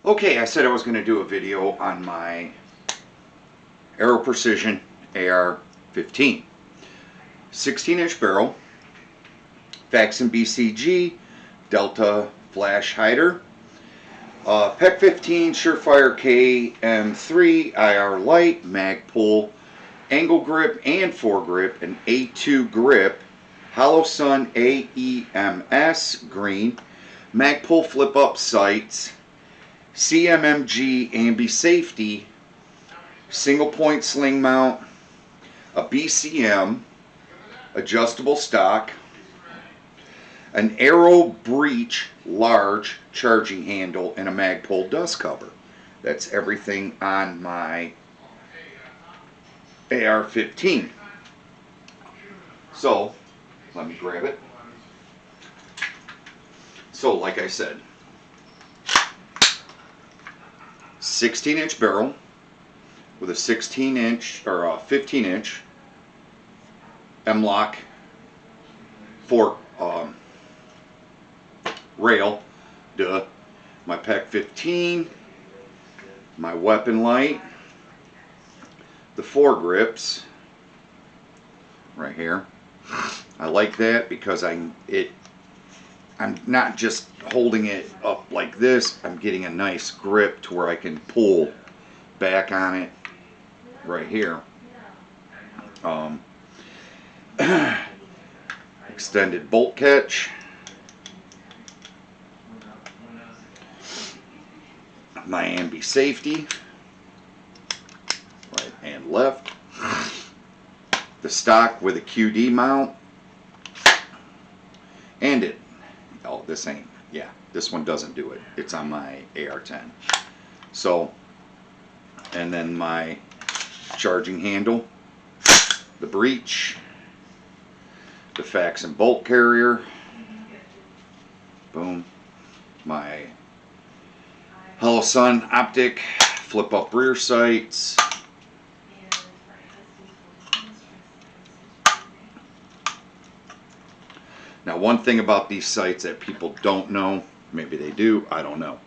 Okay, I said I was going to do a video on my Aero Precision AR15. 16-inch barrel, Faxon BCG, Delta flash hider, PEC 15, Surefire KM3, IR light, mag pull, angle grip and foregrip, an A2 grip, Hollow Sun AEMS green, mag pull flip up sights, CMMG ambi safety, single point sling mount, a BCM, adjustable stock, an Aero breech large charging handle, and a mag pull dust cover. That's everything on my AR15. So let me grab it. So like I said, 16-inch barrel with a 16-inch or a 15-inch M-lock fork rail, my PEC 15, my weapon light, the foregrips right here. I like that because I'm not just holding it up like this, I'm getting a nice grip to where I can pull back on it right here. Extended bolt catch, my ambi safety, right and left, the stock with a QD mount, and this one doesn't do it. It's on my AR10. So, and then my charging handle, the breech, the Faxon bolt carrier, boom, my Hollow Sun optic, flip up rear sights, now one thing about these sights that people don't know, maybe they do, I don't know,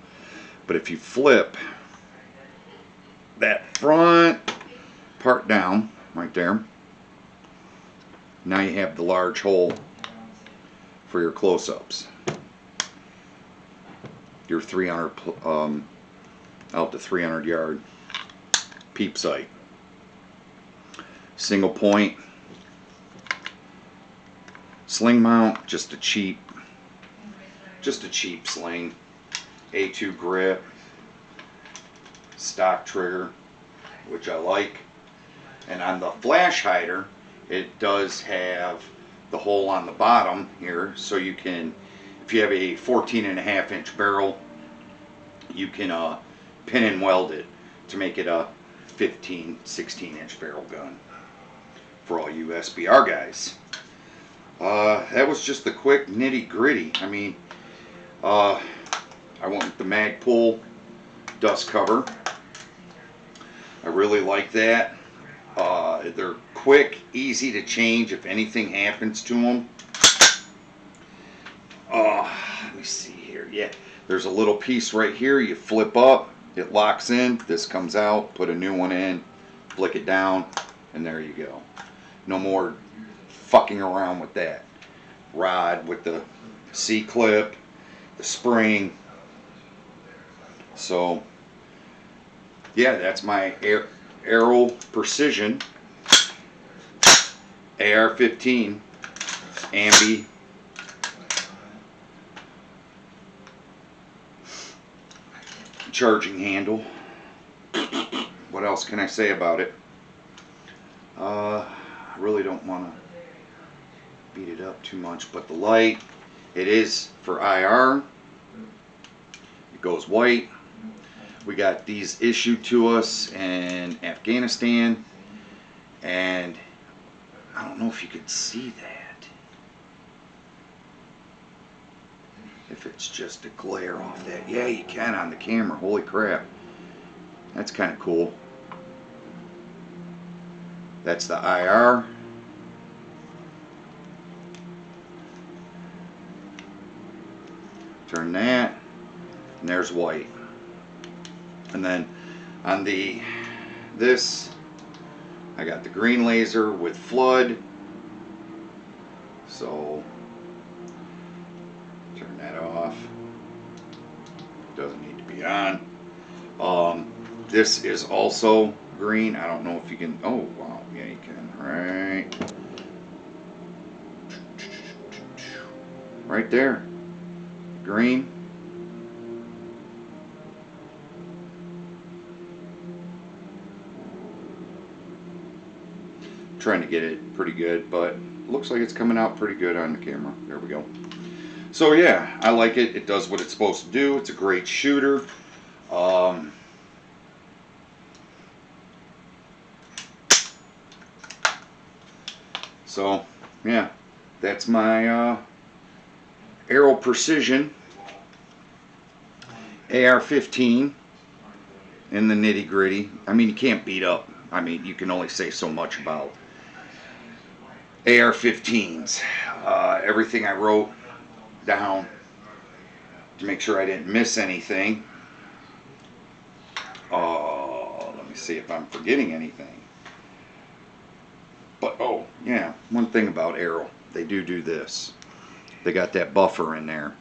but if you flip that front part down right there, now you have the large hole for your close-ups, your 300 out to 300 yard peep sight, single point sling mount, just a cheap sling, A2 grip, stock trigger, which I like. And on the flash hider, it does have the hole on the bottom here, so you can, if you have a 14.5-inch barrel, you can pin and weld it to make it a 16-inch barrel gun for all you SBR guys. That was just the quick nitty gritty. I mean, I went with the mag pull dust cover. I really like that. They're quick, easy to change if anything happens to them. Let me see here. Yeah, there's a little piece right here. You flip up, it locks in. This comes out. Put a new one in. Flick it down, and there you go. No more fucking around with that rod with the C-clip, the spring. So yeah, that's my Aero Precision AR15 ambi charging handle. What else can I say about it? I really don't want to beat it up too much, but the light, it is for IR. It goes white. We got these issued to us in Afghanistan, and I don't know if you could see that, if it's just a glare off that. Yeah, you can on the camera. Holy crap, that's kind of cool. That's the IR. Turn that, and there's white. And then on this, I got the green laser with flood. So turn that off. Doesn't need to be on. This is also green. I don't know if you can. Oh wow, yeah you can. Right there, green. Trying to get it pretty good, but looks like it's coming out pretty good on the camera. There we go. So yeah, I like it. It does what it's supposed to do. It's a great shooter. So yeah, that's my Aero Precision AR15 in the nitty gritty. I mean, you can't beat up. I mean, you can only say so much about AR15s. Everything I wrote down to make sure I didn't miss anything. Let me see if I'm forgetting anything. But oh yeah, one thing about Aero, they do this. They got that buffer in there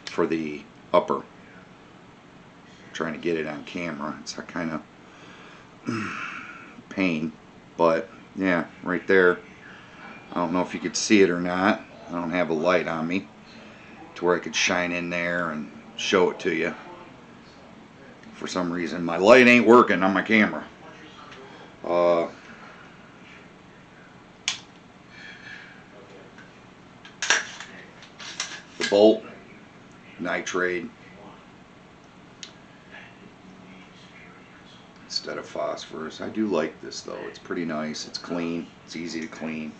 for the upper. I'm trying to get it on camera. It's a kind of pain, but yeah, right there. I don't know if you could see it or not. I don't have a light on me to where I could shine in there and show it to you. For some reason, my light ain't working on my camera. The bolt, nitride instead of phosphorus. I do like this though. It's pretty nice. It's clean. It's easy to clean.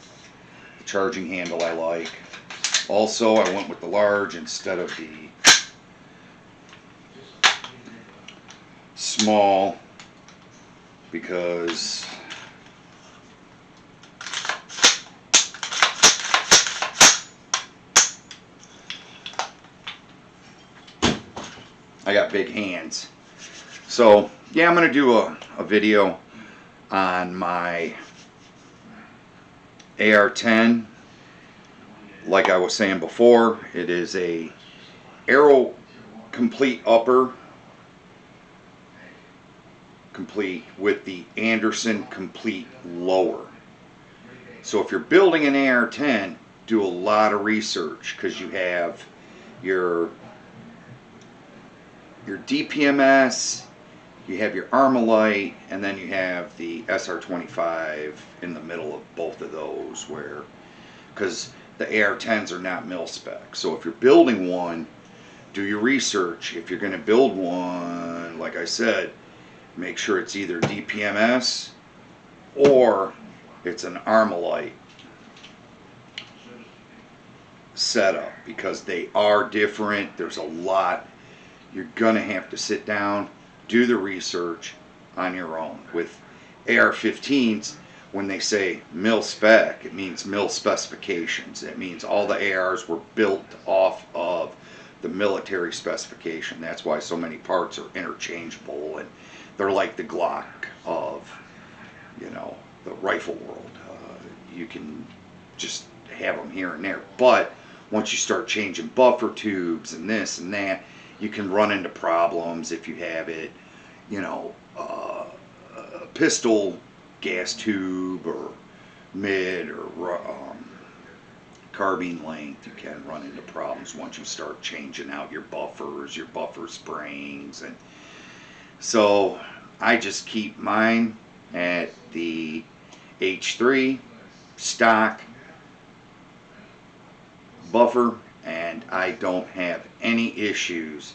The charging handle I like. Also, I went with the large instead of the small because I got big hands. So yeah, I'm going to do a video on my AR10. Like I was saying before, it is a Aero complete upper, complete with the Anderson complete lower. So if you're building an AR10, do a lot of research because you have your DPMS, you have your Armalite, and then you have the SR25 in the middle of both of those, where because the AR10s are not mil spec. So if you're building one, do your research. If you're going to build one, like I said, make sure it's either DPMS or it's an Armalite setup, because they are different. There's a lot. You're going to have to sit down, do the research on your own. With AR-15s, when they say mil spec, it means mil specifications. It means all the ARs were built off of the military specification. That's why so many parts are interchangeable, and they're like the Glock of, you know, the rifle world. You can just have them here and there, but once you start changing buffer tubes and this and that, you can run into problems if you have it, you know, a pistol gas tube or mid or carbine length. You can run into problems once you start changing out your buffers, your buffer springs. And so I just keep mine at the H3 stock buffer, and I don't have any issues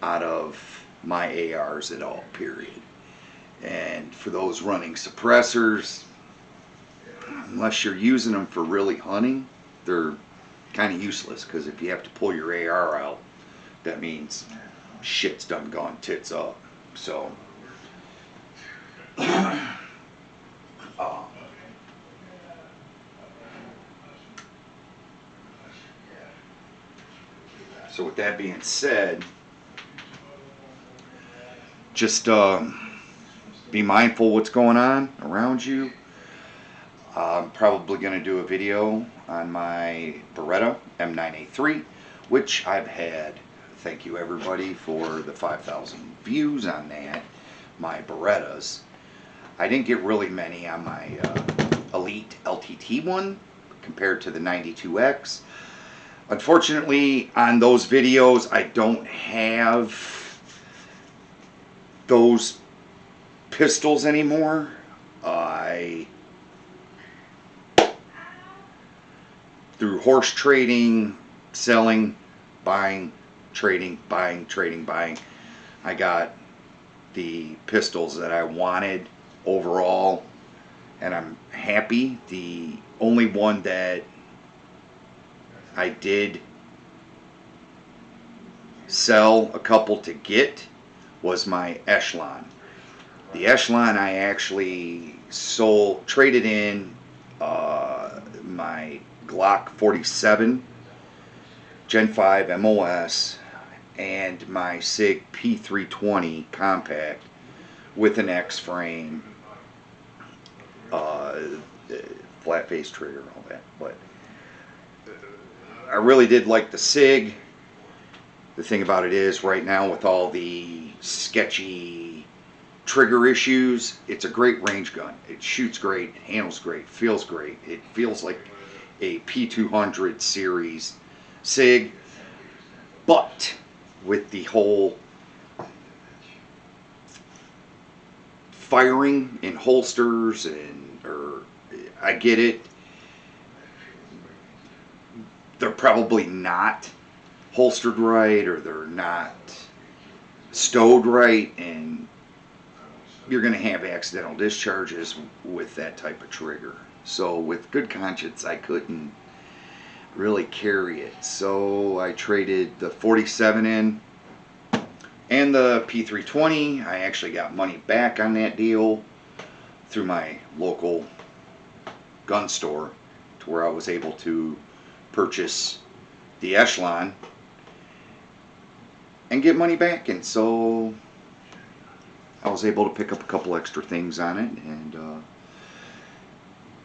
out of my ARs at all, period. And for those running suppressors, unless you're using them for really hunting, they're kind of useless, because if you have to pull your AR out, that means shit's done gone tits up. So so with that being said, just be mindful what's going on around you. I'm probably going to do a video on my Beretta M9A3, which I've had. Thank you everybody for the 5,000 views on that. My Berettas. I didn't get really many on my Elite LTT one compared to the 92X. Unfortunately, on those videos, I don't have those pistols anymore. Through horse trading, selling, buying, trading, buying, trading, buying, I got the pistols that I wanted overall, and I'm happy. The only one that I did sell a couple to get was my Echelon. The Echelon I actually traded in my Glock 47 Gen 5 MOS and my SIG P320 compact with an X frame, flat face trigger and all that. But I really did like the SIG. The thing about it is, right now with all the sketchy trigger issues, it's a great range gun. It shoots great, handles great, feels great. It feels like a P200 series SIG, but with the whole firing in holsters I get it. They're probably not holstered right, or they're not stowed right, and you're going to have accidental discharges with that type of trigger. So with good conscience, I couldn't really carry it. So I traded the 47 in and the P320. I actually got money back on that deal through my local gun store, to where I was able to purchase the Echelon and get money back. And so I was able to pick up a couple extra things on it, and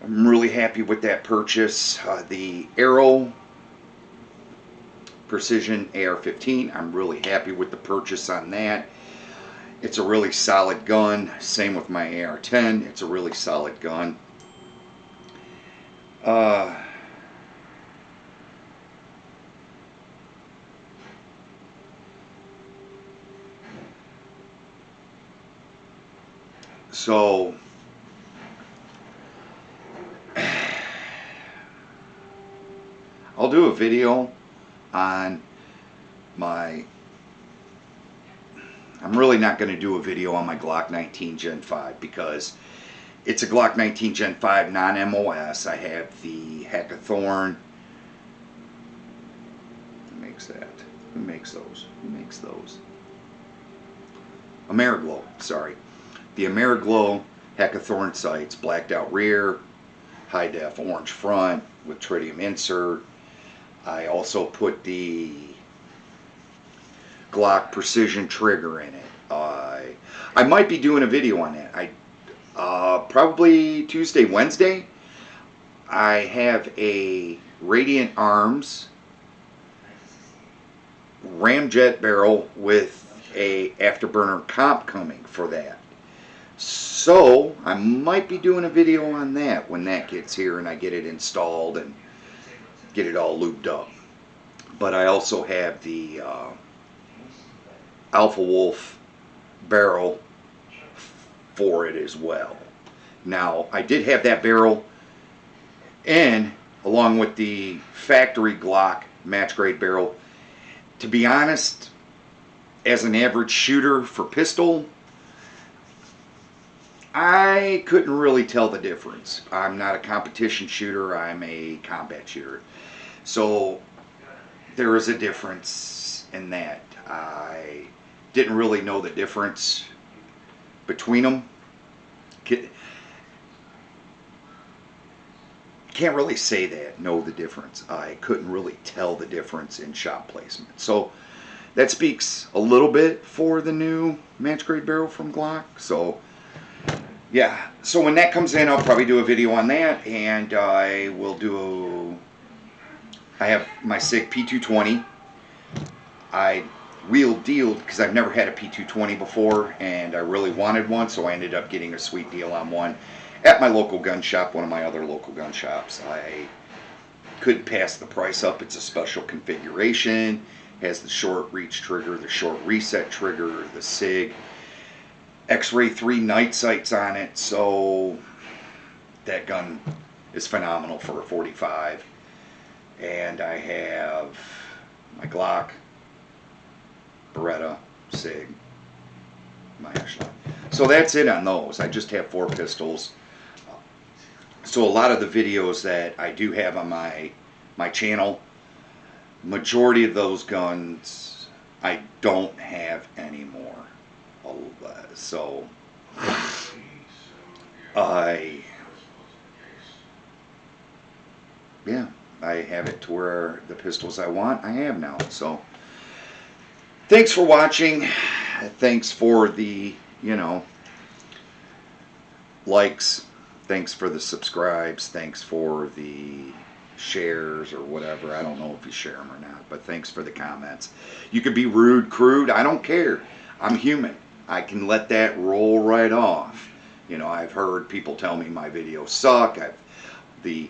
I'm really happy with that purchase. The Aero Precision AR15, I'm really happy with the purchase on that. It's a really solid gun. Same with my AR10, it's a really solid gun. So I'll do a video on my, I'm really not going to do a video on my Glock 19 Gen 5 because it's a Glock 19 Gen 5 non-MOS. I have the Hackathorn. Who makes that? Who makes those? Who makes those? Ameriglow, sorry. The Ameriglow Hackathorn sights, blacked out rear, high def orange front with tritium insert. I also put the Glock Precision trigger in it. I might be doing a video on that. Probably Tuesday, Wednesday. I have a Radiant Arms ramjet barrel with a afterburner comp coming for that. So I might be doing a video on that when that gets here and I get it installed and get it all lubed up. But I also have the Alpha Wolf barrel for it as well. Now, I did have that barrel and along with the factory Glock match grade barrel. To be honest, as an average shooter for pistol, I couldn't really tell the difference. I'm not a competition shooter, I'm a combat shooter. So there is a difference in that. I didn't really know the difference between them. Can't really say that, know the difference. I couldn't really tell the difference in shot placement. So that speaks a little bit for the new match grade barrel from Glock. So yeah, so when that comes in, I'll probably do a video on that, and I will do I have my SIG P220. I wheeled dealed because I've never had a P220 before, and I really wanted one, so I ended up getting a sweet deal on one at my local gun shop, one of my other local gun shops. I couldn't pass the price up. It's a special configuration, has the short reach trigger, the short reset trigger, the SIG X-Ray 3 night sights on it, so that gun is phenomenal for a 45. And I have my Glock, Beretta, SIG, my Echelon. So that's it on those. I just have 4 pistols. So a lot of the videos that I do have on my channel, majority of those guns I don't have anymore. So I have it to where the pistols I want I have now. So thanks for watching. Thanks for the, likes. Thanks for the subscribes. Thanks for the shares or whatever. I don't know if you share them or not, but thanks for the comments. You could be rude, crude. I don't care. I'm human. I can let that roll right off. I've heard people tell me my videos suck. There's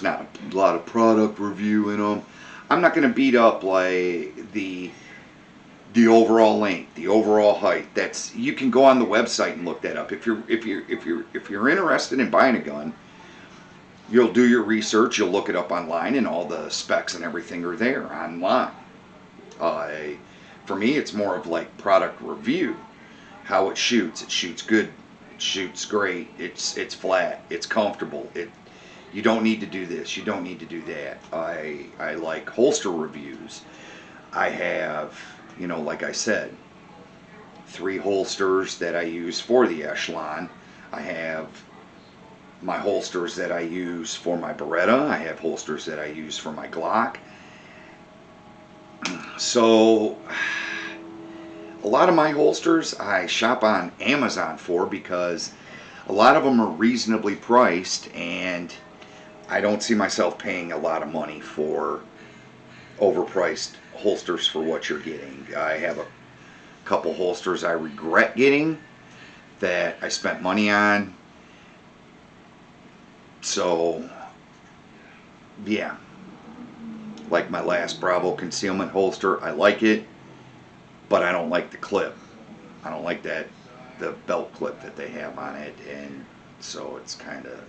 not a lot of product review in them. I'm not going to beat up like the overall length, the overall height. You can go on the website and look that up. If you're interested in buying a gun, you'll do your research. You'll look it up online, and all the specs and everything are there online. For me, it's more of like product review. How it shoots. It shoots good. It shoots great. It's flat. It's comfortable. You don't need to do this. You don't need to do that. I like holster reviews. I have, like I said, 3 holsters that I use for the Echelon. I have my holsters that I use for my Beretta. I have holsters that I use for my Glock. So a lot of my holsters I shop on Amazon for, because a lot of them are reasonably priced, and I don't see myself paying a lot of money for overpriced holsters for what you're getting. I have a couple holsters I regret getting that I spent money on. So yeah, like my last Bravo concealment holster, I like it, but I don't like the clip. I don't like the belt clip that they have on it, and so it's kind of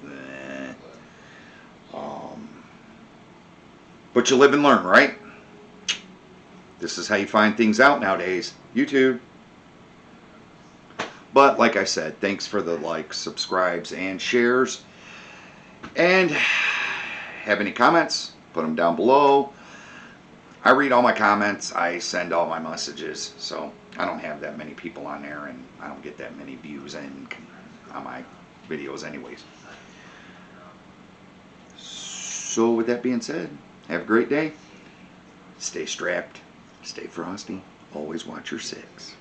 but you live and learn, right? This is how you find things out nowadays, YouTube. But like I said, thanks for the likes, subscribes, and shares. And have any comments, put them down below. I read all my comments. I send all my messages. So I don't have that many people on there, and I don't get that many views on my videos anyways. So with that being said, have a great day. Stay strapped. Stay frosty. Always watch your 6.